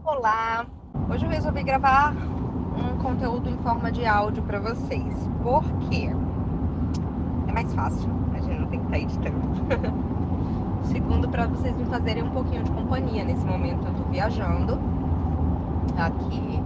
Olá! Hoje eu resolvi gravar um conteúdo em forma de áudio para vocês. Por quê? É mais fácil, a gente não tem que estar editando. Segundo, para vocês me fazerem um pouquinho de companhia. Nesse momento eu tô viajando aqui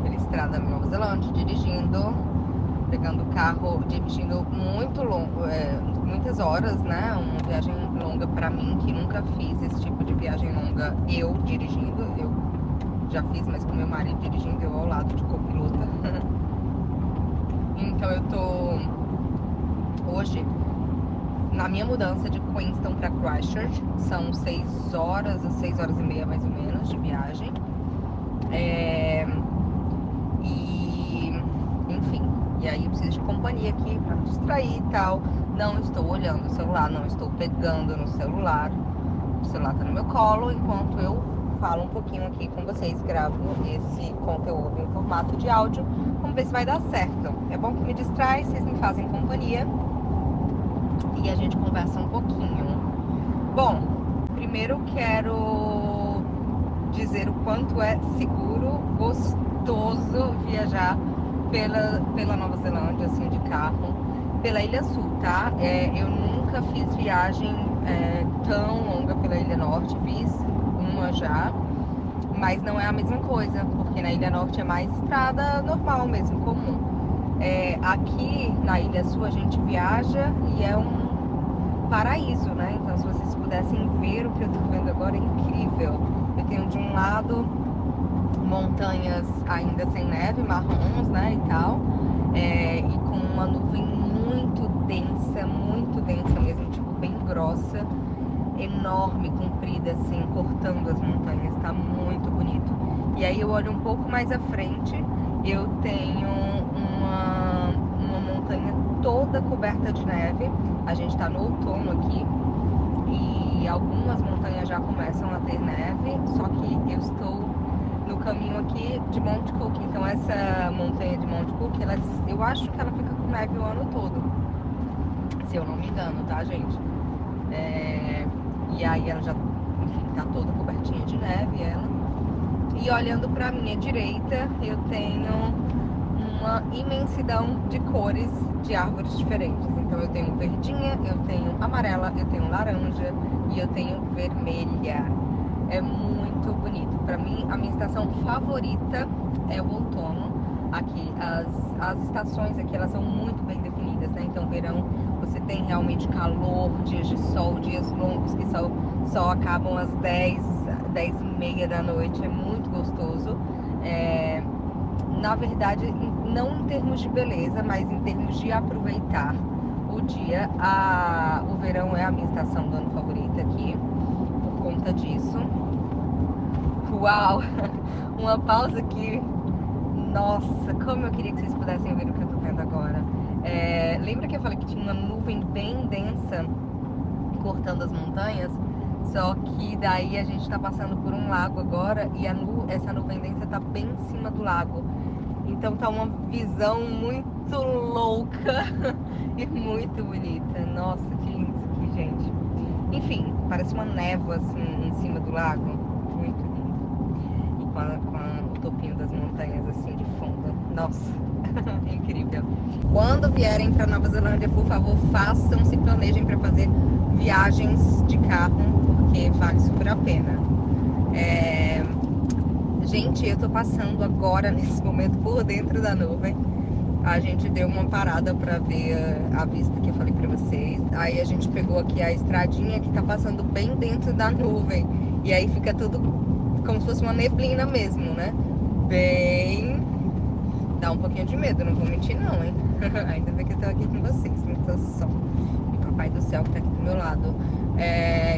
pela estrada da Nova Zelândia, dirigindo, pegando o carro, dirigindo muito longo, muitas horas, né? Uma viagem longa para mim, que nunca fiz esse tipo de viagem longa eu dirigindo. Eu já fiz, mas com meu marido dirigindo, eu ao lado de copilota. Então eu tô hoje na minha mudança de Queenstown para Christchurch. São 6 horas a 6 horas e meia mais ou menos de viagem. Enfim, e aí eu preciso de companhia aqui pra me distrair e tal. Não estou olhando o celular, não estou pegando no celular. O celular tá no meu colo enquanto eu falo um pouquinho aqui com vocês, gravo esse conteúdo em formato de áudio. Vamos ver se vai dar certo. É bom que me distrai, vocês me fazem companhia e a gente conversa um pouquinho. Bom, primeiro quero dizer o quanto é seguro, gostoso viajar pela Nova Zelândia, assim, de carro, pela Ilha Sul, tá? Eu nunca fiz viagem tão longa pela Ilha Norte, fiz uma já, mas não é a mesma coisa, porque na Ilha Norte é mais estrada normal mesmo, comum. Aqui na Ilha Sul a gente viaja e é um paraíso, né? Então se vocês pudessem ver o que eu tô vendo agora, é incrível. Eu tenho de um lado montanhas ainda sem neve, marrons, né, e tal, e com uma nuvem muito densa mesmo, tipo bem grossa, enorme, comprida, assim, cortando as montanhas, tá muito bonito. E aí eu olho um pouco mais à frente, eu tenho uma montanha toda coberta de neve. A gente tá no outono aqui e algumas montanhas já começam a ter neve, só que eu estou no caminho aqui de Mount Cook. Então essa montanha de Mount Cook, eu acho que ela fica com neve o ano todo, se eu não me engano, tá, gente? E aí ela já, enfim, tá toda cobertinha de neve, ela. E olhando pra minha direita, eu tenho uma imensidão de cores de árvores diferentes. Então eu tenho verdinha, eu tenho amarela, eu tenho laranja e eu tenho vermelha. É muito bonito. Para mim, a minha estação favorita é o outono. Aqui, as estações aqui, elas são muito bem definidas, né? Então, verão, você tem realmente calor, dias de sol, dias longos que só acabam às 10h30 da noite. É muito gostoso. Na verdade, não em termos de beleza, mas em termos de aproveitar o dia. O verão é a minha estação do ano favorita aqui, por conta disso. Uau! Uma pausa aqui. Nossa, como eu queria que vocês pudessem ver o que eu tô vendo agora. Lembra que eu falei que tinha uma nuvem bem densa cortando as montanhas? Só que daí a gente tá passando por um lago agora e essa nuvem densa tá bem em cima do lago. Então tá uma visão muito louca e muito bonita. Nossa, que lindo isso aqui, gente. Enfim, parece uma névoa assim em cima do lago. Muito lindo. E com o topinho das montanhas assim de fundo. Nossa, incrível. Quando vierem para Nova Zelândia, por favor, se planejem para fazer viagens de carro, porque vale super a pena. Gente, eu tô passando agora, nesse momento, por dentro da nuvem. A gente deu uma parada pra ver a vista que eu falei pra vocês. Aí a gente pegou aqui a estradinha que tá passando bem dentro da nuvem. E aí fica tudo como se fosse uma neblina mesmo, né? Dá um pouquinho de medo, não vou mentir não, hein? Ainda bem que eu tô aqui com vocês, muito sol. E papai do céu que tá aqui do meu lado.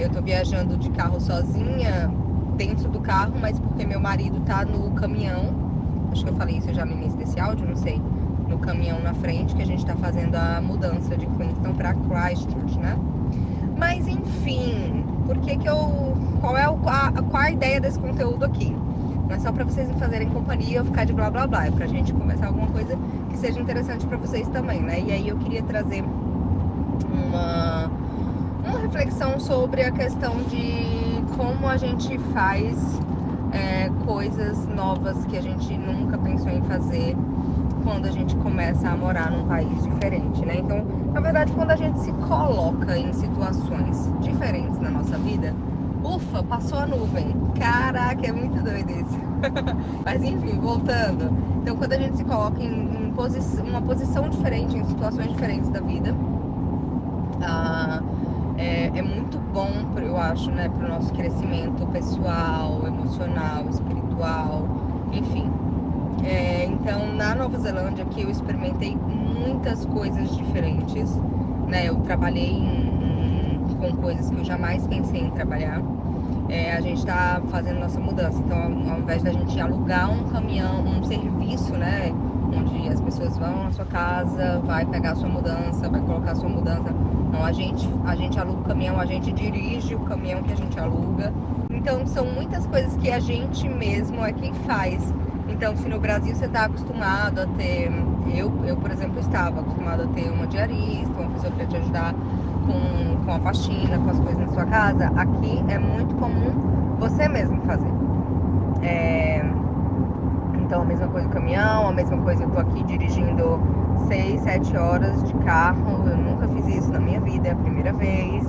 Eu tô viajando de carro sozinha, dentro do carro, mas porque meu marido tá no caminhão. Acho que eu falei isso já no início desse áudio, não sei. No caminhão na frente, que a gente tá fazendo a mudança de Queenstown pra Christchurch, né? Mas enfim, qual a ideia desse conteúdo aqui? Não é só pra vocês me fazerem companhia ou ficar de blá blá blá, é pra gente conversar alguma coisa que seja interessante pra vocês também, né? E aí eu queria trazer uma reflexão sobre a questão de como a gente faz coisas novas que a gente nunca pensou em fazer quando a gente começa a morar num país diferente, né? Então, na verdade, quando a gente se coloca em situações diferentes na nossa vida, ufa, passou a nuvem. Caraca, é muito doido isso. Mas enfim, voltando. Então, quando a gente se coloca em uma posição diferente, em situações diferentes da vida, é muito bom, eu acho, né, para o nosso crescimento pessoal, emocional, espiritual, enfim. Então, na Nova Zelândia, aqui eu experimentei muitas coisas diferentes, né? Eu trabalhei com coisas que eu jamais pensei em trabalhar. A gente está fazendo nossa mudança, então ao invés da gente alugar um caminhão, um serviço, né? Onde as pessoas vão na sua casa, vai pegar a sua mudança, vai colocar a sua mudança. Não, a gente aluga o caminhão, a gente dirige o caminhão que a gente aluga. Então são muitas coisas que a gente mesmo é quem faz. Então, se no Brasil você está acostumado a ter, eu, por exemplo, estava acostumado a ter uma diarista, uma pessoa para te ajudar com a faxina, com as coisas na sua casa, aqui é muito comum você mesmo fazer. Então, a mesma coisa do caminhão, a mesma coisa, eu tô aqui dirigindo 6, 7 horas de carro, eu nunca fiz isso na minha vida, é a primeira vez.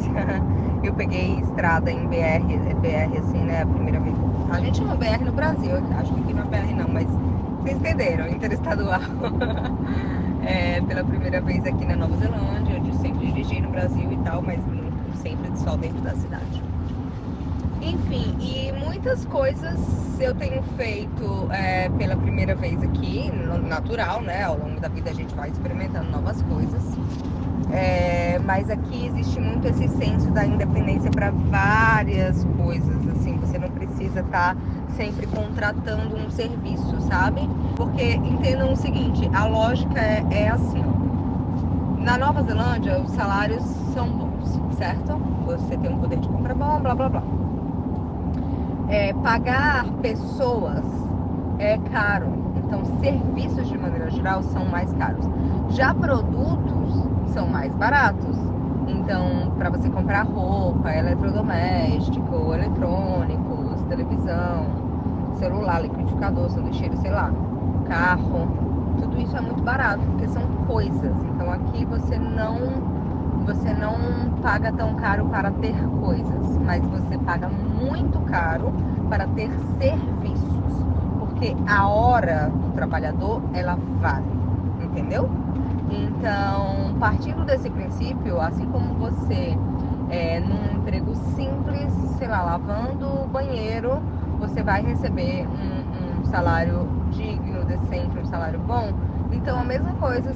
Eu peguei estrada em BR assim, né, a primeira vez. A gente chama BR no Brasil, acho que aqui não é BR não, mas vocês entenderam, interestadual. Pela primeira vez aqui na Nova Zelândia, eu sempre dirigi no Brasil e tal, mas sempre só dentro da cidade. Enfim, e muitas coisas eu tenho feito pela primeira vez aqui, natural, né? Ao longo da vida a gente vai experimentando novas coisas. Mas aqui existe muito esse senso da independência para várias coisas, assim, você não precisa estar sempre contratando um serviço, sabe? Porque entendam o seguinte, a lógica é assim, ó. Na Nova Zelândia os salários são bons, certo? Você tem um poder de compra bom, blá blá blá. Pagar pessoas é caro, então serviços de maneira geral são mais caros. Já produtos são mais baratos, então para você comprar roupa, eletrodoméstico, eletrônicos, televisão, celular, liquidificador, sanduicheiro, sei lá, carro, tudo isso é muito barato, porque são coisas. Então aqui você não paga tão caro para ter coisas, mas você paga muito caro para ter serviços, porque a hora do trabalhador, ela vale, entendeu? Então, partindo desse princípio, assim como você, num emprego simples, sei lá, lavando o banheiro, você vai receber um salário digno, decente, um salário bom, então a mesma coisa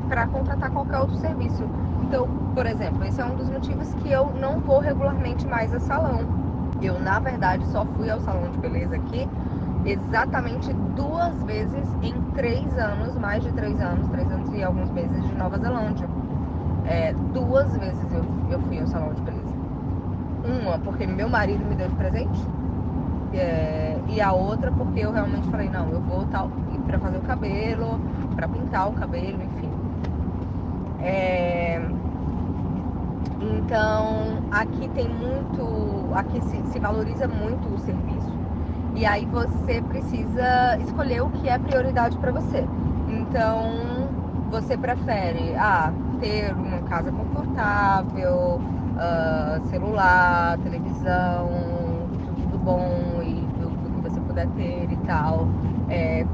para contratar qualquer outro serviço. Então, por exemplo, esse é um dos motivos que eu não vou regularmente mais a salão. Eu, na verdade, só fui ao salão de beleza aqui exatamente 2 vezes em 3 anos, mais de 3 anos, 3 anos e alguns meses de Nova Zelândia. 2 vezes eu fui ao salão de beleza. Uma porque meu marido me deu de presente, e a outra porque eu realmente falei, não, eu vou ir pra fazer o cabelo, pra pintar o cabelo, enfim. Então, aqui tem muito, aqui se valoriza muito o serviço. E aí você precisa escolher o que é prioridade para você. Então, você prefere ter uma casa confortável, celular, televisão, tudo bom e do que você puder ter e tal,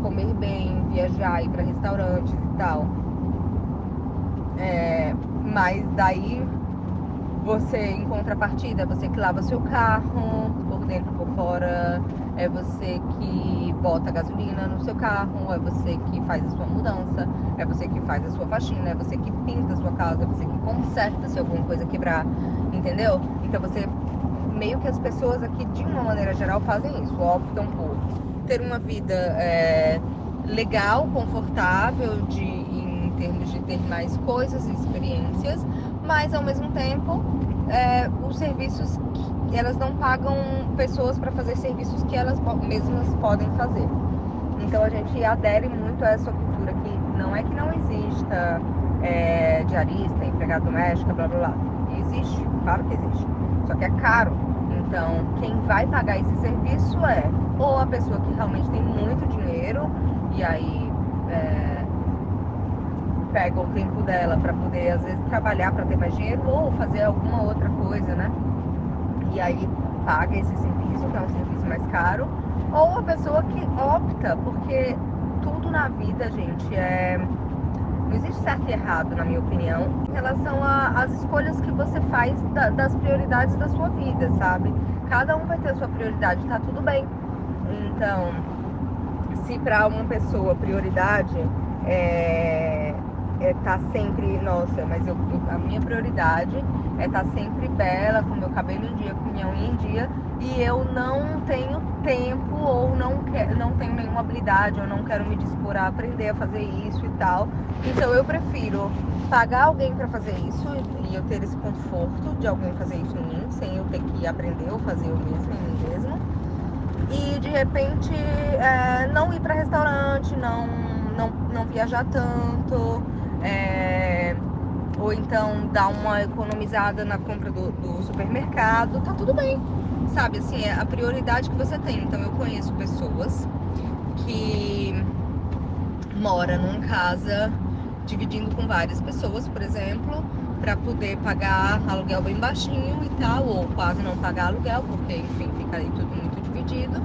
comer bem, viajar, ir para restaurantes e tal. Mas daí você, em contrapartida, você que lava seu carro por dentro e por fora, é você que bota gasolina no seu carro, é você que faz a sua mudança, é você que faz a sua faxina, é você que pinta a sua casa, é você que conserta se alguma coisa quebrar, entendeu? Então você, meio que as pessoas aqui, de uma maneira geral, fazem isso, optam por ter uma vida legal, confortável, em termos de ter mais coisas e experiências, mas ao mesmo tempo os serviços elas não pagam pessoas para fazer serviços que elas mesmas podem fazer. Então a gente adere muito a essa cultura que não é que não exista diarista, empregada doméstica, blá blá blá. Existe, claro que existe. Só que é caro. Então, quem vai pagar esse serviço é ou a pessoa que realmente tem muito dinheiro e aí pega o tempo dela para poder, às vezes, trabalhar para ter mais dinheiro ou fazer alguma outra coisa, né? E aí paga esse serviço, que é um serviço mais caro, ou a pessoa que opta, porque tudo na vida, gente, não existe certo e errado, na minha opinião, em relação às escolhas que você faz das prioridades da sua vida, sabe? Cada um vai ter a sua prioridade, tá tudo bem. Então, se para uma pessoa prioridade tá sempre, nossa, mas a minha prioridade é estar sempre bela, com meu cabelo em dia, com minha unha em dia, e eu não tenho tempo ou não tenho nenhuma habilidade, ou não quero me dispor a aprender a fazer isso e tal. Então eu prefiro pagar alguém para fazer isso e eu ter esse conforto de alguém fazer isso em mim, sem eu ter que aprender ou fazer eu mesma em mim mesma. E de repente não ir para restaurante, não viajar tanto, ou então dar uma economizada na compra do supermercado, tá tudo bem, sabe? Assim, é a prioridade que você tem. Então eu conheço pessoas que moram numa casa dividindo com várias pessoas, por exemplo, para poder pagar aluguel bem baixinho e tal, ou quase não pagar aluguel, porque enfim, fica aí tudo muito dividido.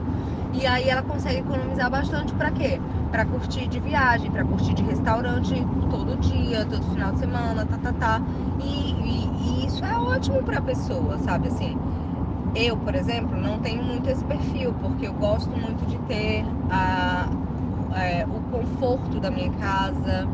E aí ela consegue economizar bastante para quê? Para curtir de viagem, para curtir de restaurante todo dia, todo final de semana, E isso é ótimo para a pessoa, sabe? Assim, eu, por exemplo, não tenho muito esse perfil, porque eu gosto muito de ter o conforto da minha casa,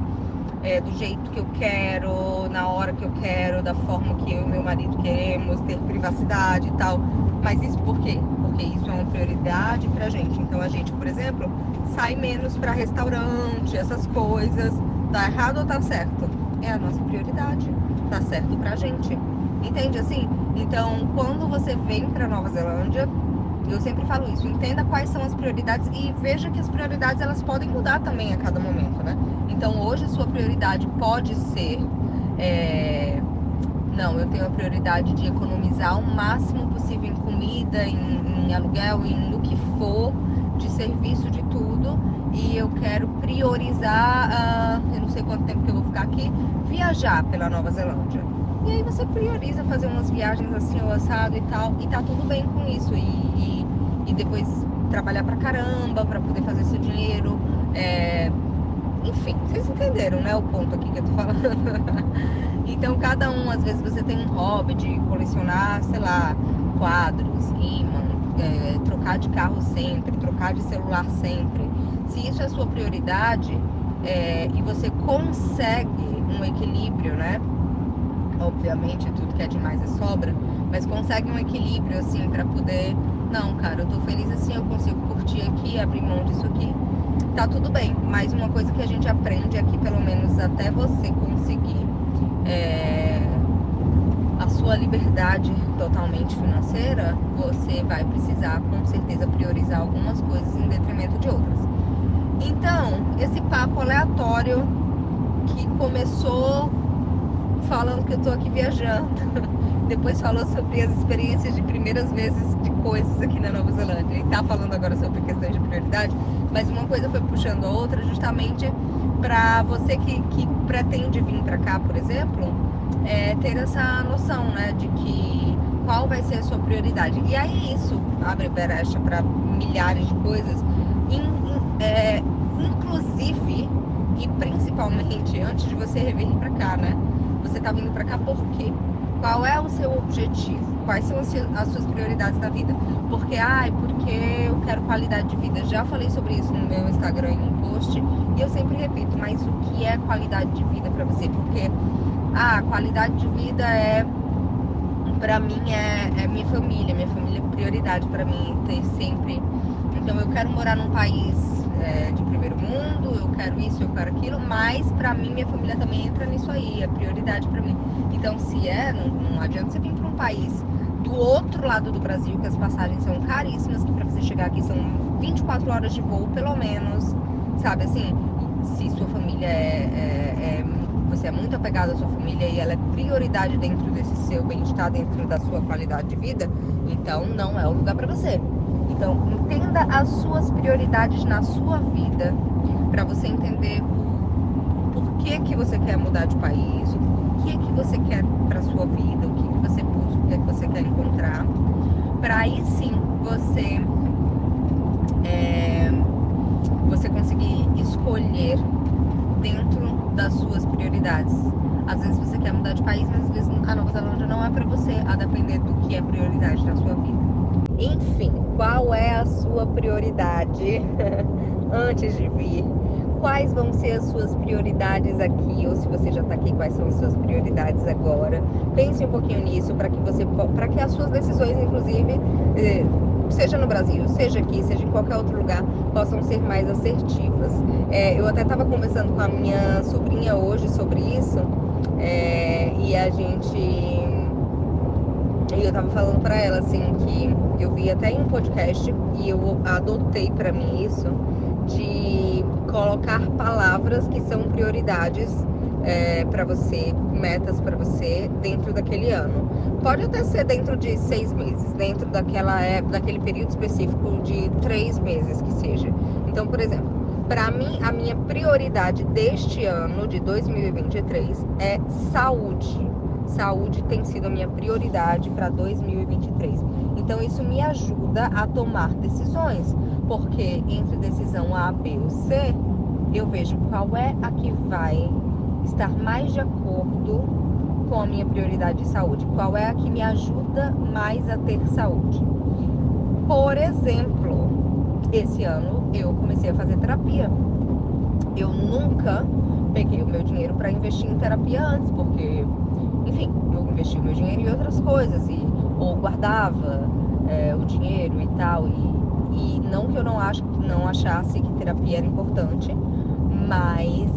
do jeito que eu quero, na hora que eu quero, da forma que eu e meu marido queremos, ter privacidade e tal. Mas isso por quê? Porque isso é uma prioridade pra gente. Então a gente, por exemplo, sai menos pra restaurante, essas coisas. Tá errado ou tá certo? É a nossa prioridade. Tá certo pra gente. Entende assim? Então, quando você vem pra Nova Zelândia, eu sempre falo isso, entenda quais são as prioridades e veja que as prioridades elas podem mudar também a cada momento, né? Então hoje sua prioridade pode ser não, eu tenho a prioridade de economizar o máximo possível em comida, em aluguel, em no que for, de serviço, de tudo. E eu quero priorizar, eu não sei quanto tempo que eu vou ficar aqui, viajar pela Nova Zelândia. E aí você prioriza fazer umas viagens assim, ou assado e tal, e tá tudo bem com isso. E depois trabalhar pra caramba, pra poder fazer seu dinheiro. Enfim, vocês entenderam, né, o ponto aqui que eu tô falando. Então cada um, às vezes você tem um hobby de colecionar, sei lá, quadros, imã, trocar de carro sempre, trocar de celular sempre. Se isso é a sua prioridade, e você consegue um equilíbrio, né? Obviamente tudo que é demais é sobra, mas consegue um equilíbrio assim pra poder, não, cara, eu tô feliz assim, eu consigo curtir aqui, abrir mão disso aqui, tá tudo bem. Mas uma coisa que a gente aprende aqui, pelo menos até você conseguir a sua liberdade totalmente financeira, você vai precisar com certeza priorizar algumas coisas em detrimento de outras. Então, esse papo aleatório que começou falando que eu tô aqui viajando, depois falou sobre as experiências de primeiras vezes de coisas aqui na Nova Zelândia e tá falando agora sobre questões de prioridade, mas uma coisa foi puxando a outra justamente para você que pretende vir para cá, por exemplo, ter essa noção, né, de que qual vai ser a sua prioridade. E aí isso abre brecha para milhares de coisas, inclusive e principalmente antes de você vir para cá, né? Você tá vindo pra cá por quê? Qual é o seu objetivo? Quais são as suas prioridades da vida? Porque eu quero qualidade de vida. Já falei sobre isso no meu Instagram em um post e eu sempre repito, mas o que é qualidade de vida pra você? Porque qualidade de vida pra mim é minha família é prioridade pra mim ter sempre. Então eu quero morar num país de primeiro mundo, eu quero isso, eu quero aquilo, mas pra mim, minha família também entra nisso aí, é prioridade pra mim. Então, se não adianta você vir pra um país do outro lado do Brasil, que as passagens são caríssimas, que pra você chegar aqui são 24 horas de voo, pelo menos, sabe, assim, se sua família é você é muito apegado à sua família e ela é prioridade dentro desse seu bem-estar, dentro da sua qualidade de vida, então não é o lugar para você. Então, entenda as suas prioridades na sua vida, para você entender por que você quer mudar de país, o que você quer para sua vida, o que você busca, o que você quer encontrar, para aí sim você conseguir escolher dentro das suas prioridades. Às vezes você quer mudar de país, mas às vezes a Nova Zelândia não é para você, a depender do que é prioridade na sua vida. Enfim, qual é a sua prioridade antes de vir? Quais vão ser as suas prioridades aqui? Ou se você já está aqui, quais são as suas prioridades agora? Pense um pouquinho nisso para que as suas decisões, inclusive, seja no Brasil, seja aqui, seja em qualquer outro lugar, possam ser mais assertivas. Eu até estava conversando com a minha sobrinha hoje sobre isso, e eu tava falando pra ela, assim, que eu vi até em um podcast e eu adotei pra mim isso, de colocar palavras que são prioridades pra você, metas pra você dentro daquele ano. Pode até ser dentro de 6 meses, dentro daquele período específico de 3 meses que seja. Então, por exemplo, pra mim, a minha prioridade deste ano, de 2023, é saúde. Saúde tem sido a minha prioridade para 2023. Então isso me ajuda a tomar decisões, porque entre decisão A, B ou C, eu vejo qual é a que vai estar mais de acordo com a minha prioridade de saúde, qual é a que me ajuda mais a ter saúde. Por exemplo, esse ano eu comecei a fazer terapia. Eu nunca peguei o meu dinheiro para investir em terapia antes, porque, enfim, eu investi o meu dinheiro em outras coisas, ou guardava o dinheiro e tal, e não que eu não achasse que terapia era importante, mas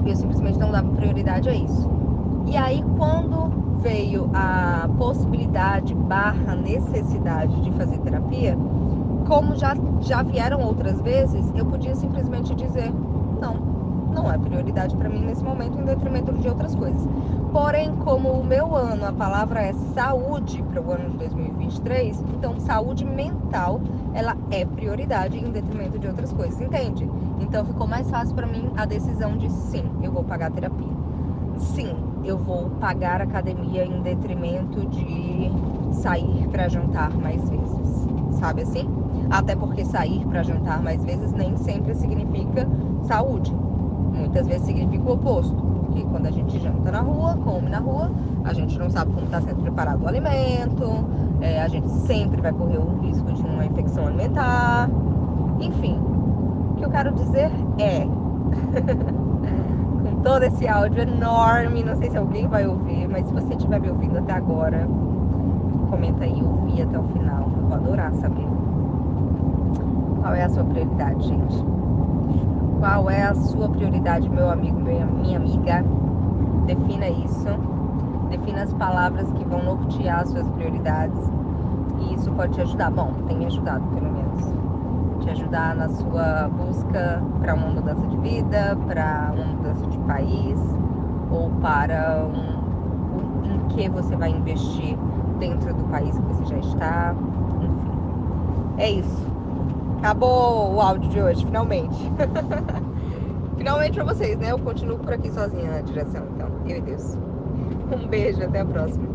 eu simplesmente não dava prioridade a isso. E aí, quando veio a possibilidade / necessidade de fazer terapia, como já vieram outras vezes, eu podia simplesmente dizer, não é prioridade para mim nesse momento, em detrimento de outras coisas. Porém, como o meu ano, a palavra é saúde para o ano de 2023, então saúde mental, ela é prioridade em detrimento de outras coisas, entende? Então ficou mais fácil para mim a decisão de sim, eu vou pagar terapia. Sim, eu vou pagar academia em detrimento de sair para jantar mais vezes, sabe assim? Até porque sair para jantar mais vezes nem sempre significa saúde. Muitas vezes significa o oposto, porque quando a gente janta na rua, come na rua, a gente não sabe como está sendo preparado o alimento, a gente sempre vai correr o risco de uma infecção alimentar. Enfim, o que eu quero dizer é com todo esse áudio enorme, não sei se alguém vai ouvir, mas se você estiver me ouvindo até agora, comenta aí, ouvi até o final, eu vou adorar saber. Qual é a sua prioridade, gente? Qual é a sua prioridade, meu amigo, minha amiga? Defina isso. Defina as palavras que vão nortear as suas prioridades. E isso pode te ajudar. Bom, tem me ajudado, pelo menos. Te ajudar na sua busca para uma mudança de vida, para uma mudança de país, ou para em que você vai investir dentro do país que você já está. Enfim, é isso. Acabou o áudio de hoje, finalmente. Finalmente pra vocês, né? Eu continuo por aqui sozinha na direção, então. Eu e Deus. Um beijo, até a próxima.